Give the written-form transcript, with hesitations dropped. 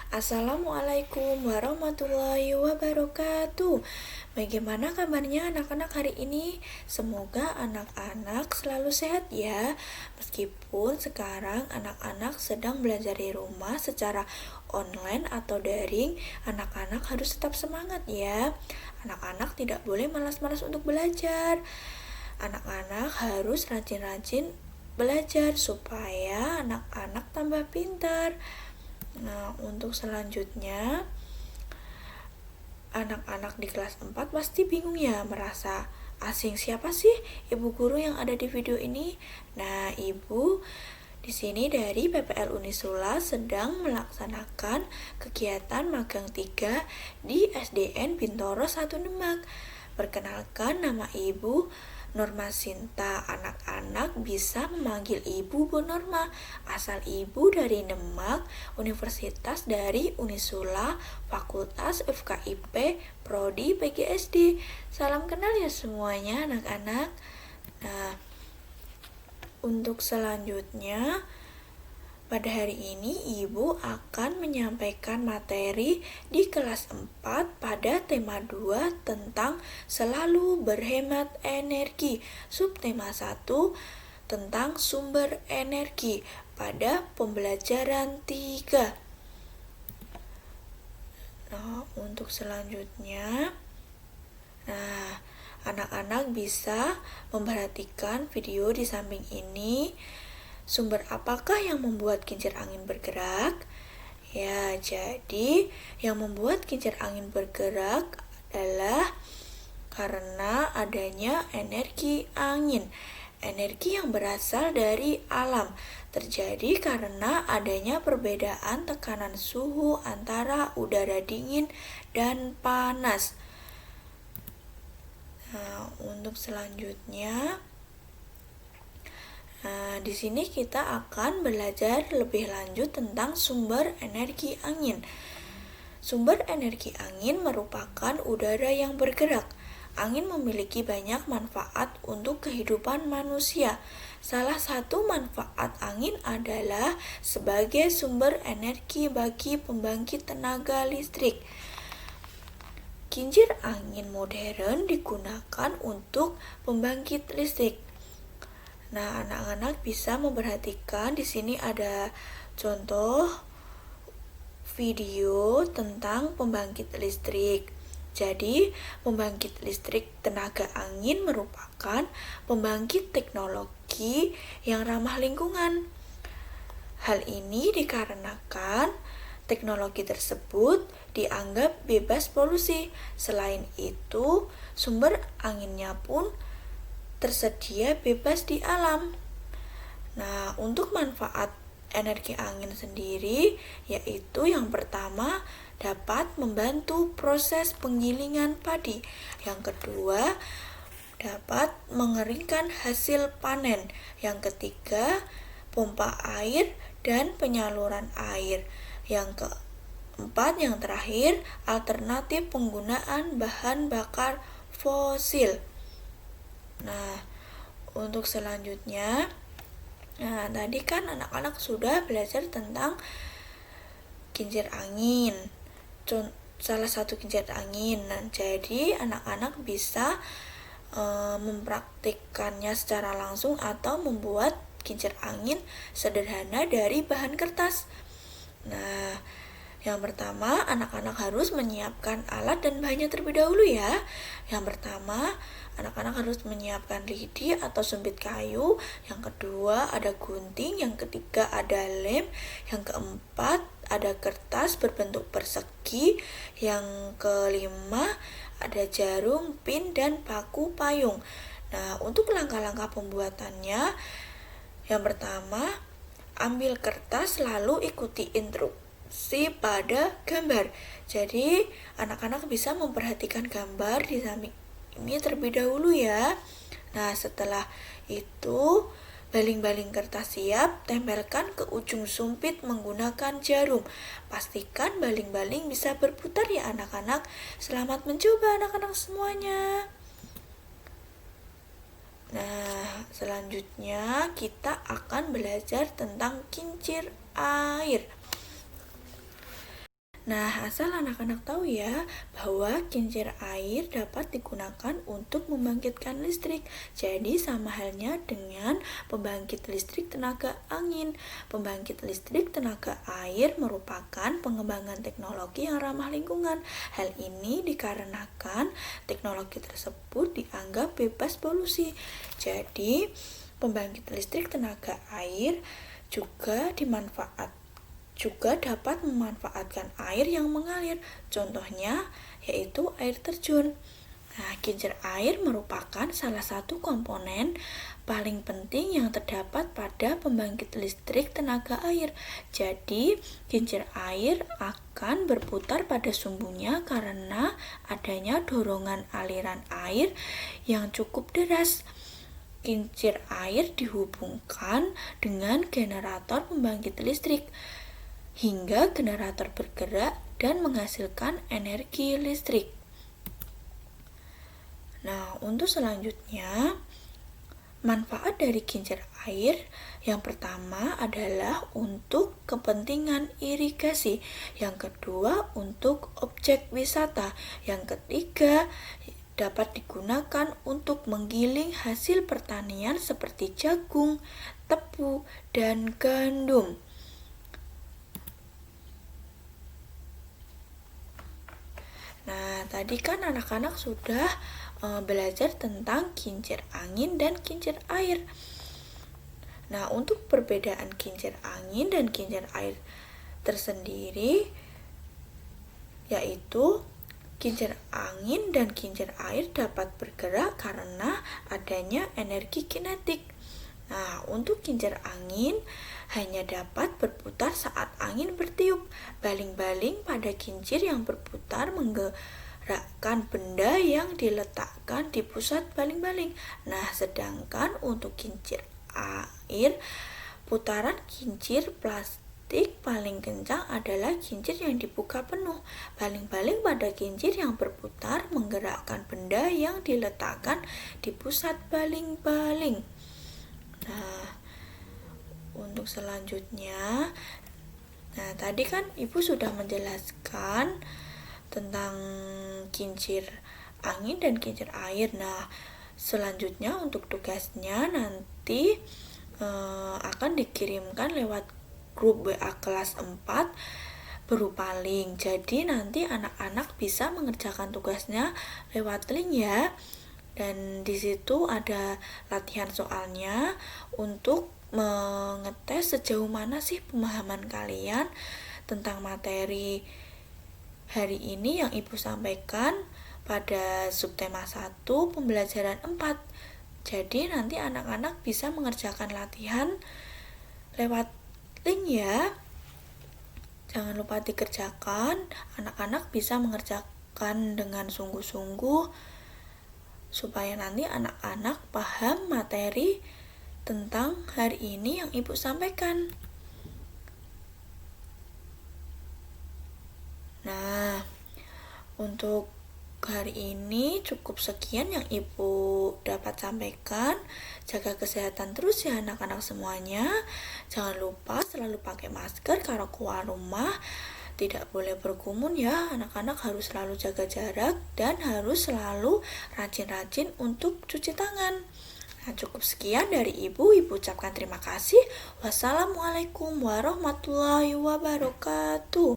Assalamualaikum warahmatullahi wabarakatuh. Bagaimana kabarnya anak-anak hari ini? Semoga anak-anak selalu sehat ya. Meskipun sekarang anak-anak sedang belajar di rumah secara online atau daring, anak-anak harus tetap semangat ya. Anak-anak tidak boleh malas-malas untuk belajar. Anak-anak harus rajin-rajin belajar supaya anak-anak tambah pintar. Nah, untuk selanjutnya, anak-anak di kelas 4 pasti bingung ya, merasa asing. Siapa sih ibu guru yang ada di video ini? Nah, ibu di sini dari PPL Unisula sedang melaksanakan kegiatan magang 3 di SDN Bintoro 1 Demak. Perkenalkan, nama ibu Norma Sinta. Anak-anak bisa memanggil ibu Bu Norma. Asal ibu dari Demak, universitas dari Unisula, fakultas FKIP, Prodi PGSD. Salam kenal ya semuanya anak-anak. Nah, untuk selanjutnya, pada hari ini ibu akan menyampaikan materi di kelas 4 pada tema 2 tentang selalu berhemat energi. Subtema 1 tentang sumber energi pada pembelajaran 3. Nah, untuk selanjutnya, anak-anak bisa memperhatikan video di samping ini. Sumber apakah yang membuat kincir angin bergerak? Ya, jadi yang membuat kincir angin bergerak adalah karena adanya energi angin. Energi yang berasal dari alam terjadi karena adanya perbedaan tekanan suhu antara udara dingin dan panas. Nah, untuk selanjutnya, di sini kita akan belajar lebih lanjut tentang sumber energi angin. Sumber energi angin merupakan udara yang bergerak. Angin memiliki banyak manfaat untuk kehidupan manusia. Salah satu manfaat angin adalah sebagai sumber energi bagi pembangkit tenaga listrik. Kincir angin modern digunakan untuk pembangkit listrik. Nah, anak-anak bisa memperhatikan di sini ada contoh video tentang pembangkit listrik. Jadi, pembangkit listrik tenaga angin merupakan pembangkit teknologi yang ramah lingkungan. Hal ini dikarenakan teknologi tersebut dianggap bebas polusi. Selain itu, sumber anginnya pun tersedia bebas di alam. Nah, untuk manfaat energi angin sendiri, yaitu yang pertama dapat membantu proses penggilingan padi. Yang kedua, dapat mengeringkan hasil panen. Yang ketiga, pompa air dan penyaluran air. Yang keempat, yang terakhir, alternatif penggunaan bahan bakar fosil. Nah, untuk selanjutnya, tadi kan anak-anak sudah belajar tentang kincir angin, salah satu kincir angin. Nah, jadi anak-anak bisa mempraktikkannya secara langsung atau membuat kincir angin sederhana dari bahan kertas. Nah, yang pertama, anak-anak harus menyiapkan alat dan bahannya terlebih dahulu ya. Yang pertama, anak-anak harus menyiapkan lidi atau sumpit kayu. Yang kedua, ada gunting. Yang ketiga, ada lem. Yang keempat, ada kertas berbentuk persegi. Yang kelima, ada jarum, pin, dan paku payung. Nah, untuk langkah-langkah pembuatannya, yang pertama, ambil kertas lalu ikuti instruksi pada gambar. Jadi anak-anak bisa memperhatikan gambar di samping ini terlebih dahulu ya. Nah, setelah itu baling-baling kertas siap, tempelkan ke ujung sumpit menggunakan jarum. Pastikan baling-baling bisa berputar ya anak-anak. Selamat mencoba anak-anak semuanya. Nah, selanjutnya kita akan belajar tentang kincir air. Nah, asal anak-anak tahu ya bahwa kincir air dapat digunakan untuk membangkitkan listrik. Jadi sama halnya dengan pembangkit listrik tenaga angin. Pembangkit listrik tenaga air merupakan pengembangan teknologi yang ramah lingkungan. Hal ini dikarenakan teknologi tersebut dianggap bebas polusi. Jadi, pembangkit listrik tenaga air juga dapat memanfaatkan air yang mengalir, contohnya yaitu air terjun. Nah, kincir air merupakan salah satu komponen paling penting yang terdapat pada pembangkit listrik tenaga air. Jadi, kincir air akan berputar pada sumbunya karena adanya dorongan aliran air yang cukup deras. Kincir air dihubungkan dengan generator pembangkit listrik hingga generator bergerak dan menghasilkan energi listrik. Nah, untuk selanjutnya, manfaat dari kincir air yang pertama adalah untuk kepentingan irigasi, yang kedua untuk objek wisata, yang ketiga dapat digunakan untuk menggiling hasil pertanian seperti jagung, tebu, dan gandum. Nah, tadi kan anak-anak sudah belajar tentang kincir angin dan kincir air. Nah, untuk perbedaan kincir angin dan kincir air tersendiri, yaitu kincir angin dan kincir air dapat bergerak karena adanya energi kinetik. Nah, untuk kincir angin hanya dapat berputar saat angin bertiup. Baling-baling pada kincir yang berputar menggerakkan benda yang diletakkan di pusat baling-baling. Nah, sedangkan untuk kincir air, putaran kincir plastik paling kencang adalah kincir yang dibuka penuh. Baling-baling pada kincir yang berputar menggerakkan benda yang diletakkan di pusat baling-baling. Nah, untuk selanjutnya, tadi kan Ibu sudah menjelaskan tentang kincir angin dan kincir air. Nah, selanjutnya untuk tugasnya nanti akan dikirimkan lewat grup WA kelas 4 berupa link. Jadi nanti anak-anak bisa mengerjakan tugasnya lewat link ya. Dan di situ ada latihan soalnya untuk mengetes sejauh mana sih pemahaman kalian tentang materi hari ini yang Ibu sampaikan pada subtema 1 pembelajaran 4. Jadi nanti anak-anak bisa mengerjakan latihan lewat link ya. Jangan lupa dikerjakan, anak-anak bisa mengerjakan dengan sungguh-sungguh supaya nanti anak-anak paham materi tentang hari ini yang Ibu sampaikan. Nah, untuk hari ini cukup sekian yang Ibu dapat sampaikan. Jaga kesehatan terus ya anak-anak semuanya. Jangan lupa selalu pakai masker kalau keluar rumah. Tidak boleh berkerumun ya, anak-anak harus selalu jaga jarak dan harus selalu rajin-rajin untuk cuci tangan. Nah, cukup sekian dari Ibu ucapkan terima kasih. Wassalamualaikum warahmatullahi wabarakatuh.